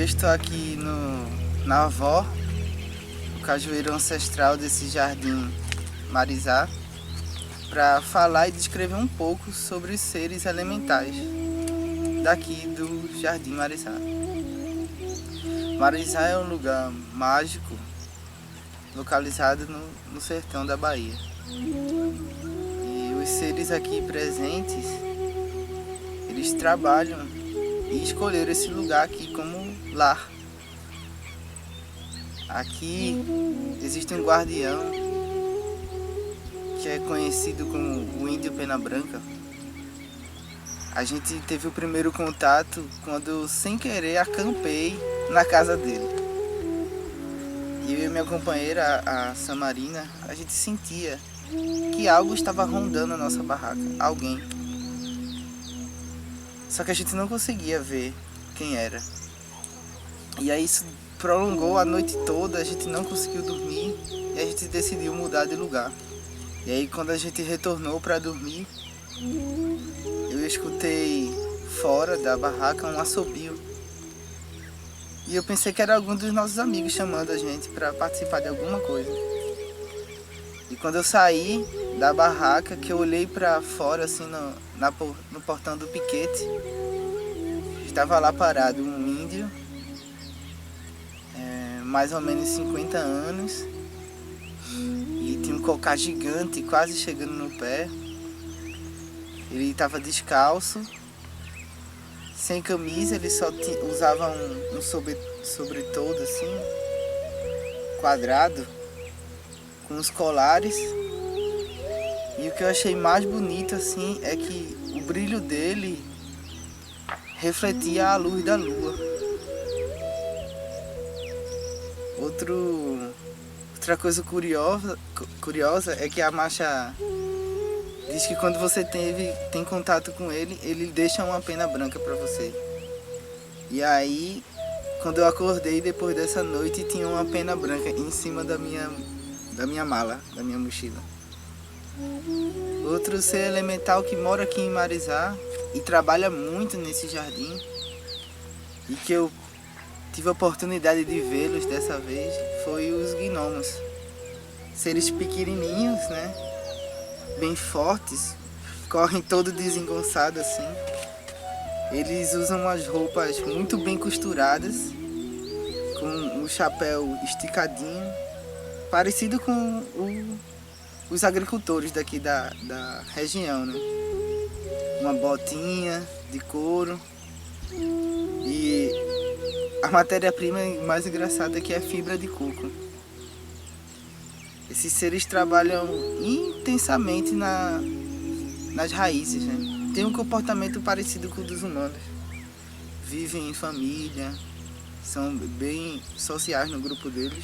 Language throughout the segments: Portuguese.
eu estou aqui na Avó, o cajueiro ancestral desse jardim Marizá, para falar e descrever um pouco sobre os seres elementais daqui do Jardim Marizá. Marizá é um lugar mágico localizado no sertão da Bahia. E os seres aqui presentes, eles trabalham e escolheram esse lugar aqui como lar. Aqui existe um guardião que é conhecido como o Índio Pena Branca. A gente teve o primeiro contato quando, sem querer, acampei na casa dele. E eu e minha companheira, a Samarina, a gente sentia que algo estava rondando a nossa barraca, alguém. Só que a gente não conseguia ver quem era. E aí isso prolongou a noite toda, a gente não conseguiu dormir e a gente decidiu mudar de lugar. E aí quando a gente retornou para dormir, eu escutei fora da barraca um assobio. E eu pensei que era algum dos nossos amigos chamando a gente para participar de alguma coisa. E quando eu saí da barraca, que eu olhei para fora assim no portão do piquete, estava lá parado um índio, mais ou menos 50 anos, e tinha um cocá gigante quase chegando no pé. Ele estava descalço, sem camisa, ele só usava um sobretodo assim, quadrado, com os colares. E o que eu achei mais bonito assim é que o brilho dele refletia a luz da lua. Outra coisa curiosa é que a Macha diz que quando você tem contato com ele, ele deixa uma pena branca para você. E aí, quando eu acordei depois dessa noite, tinha uma pena branca em cima da minha mala, da minha mochila. Outro ser elemental que mora aqui em Marizá e trabalha muito nesse jardim, e que eu tive a oportunidade de vê-los dessa vez, foi os gnomos. Seres pequenininhos, né? Bem fortes, correm todo desengonçado assim. Eles usam umas roupas muito bem costuradas, com um chapéu esticadinho, parecido com os agricultores daqui da região, né? Uma botinha de couro. E a matéria-prima mais engraçada é que é fibra de coco. Esses seres trabalham intensamente nas raízes, né? Tem um comportamento parecido com o dos humanos. Vivem em família, são bem sociais no grupo deles.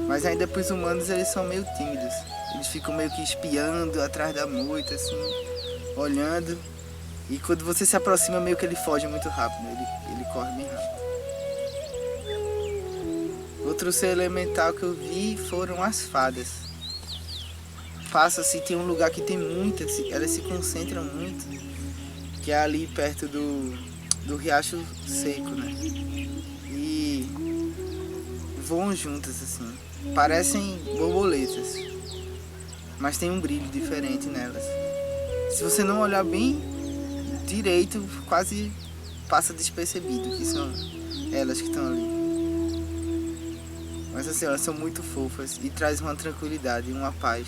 Mas ainda para os humanos eles são meio tímidos. Eles ficam meio que espiando atrás da moita, assim, olhando. E quando você se aproxima, meio que ele foge muito rápido, ele corre bem rápido. Outro ser elemental que eu vi foram as fadas. Passa-se, tem um lugar que tem muitas, elas se concentram muito, que é ali perto do Riacho Seco, né? E voam juntas assim, parecem borboletas, mas tem um brilho diferente nelas. Se você não olhar bem direito, quase passa despercebido que são elas que estão ali. Mas assim, elas são muito fofas e trazem uma tranquilidade e uma paz.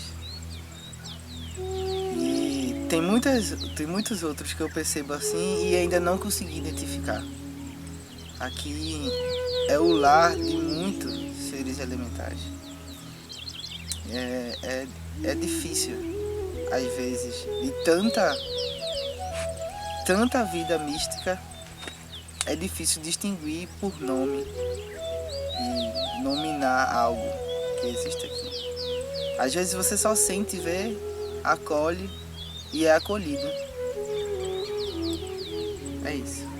E tem muitos outros que eu percebo assim e ainda não consegui identificar. Aqui é o lar de muitos seres elementais. É difícil, às vezes, de tanta vida mística, é difícil distinguir por nome e nominar algo que existe aqui. Às vezes você só sente, vê, acolhe e é acolhido. É isso.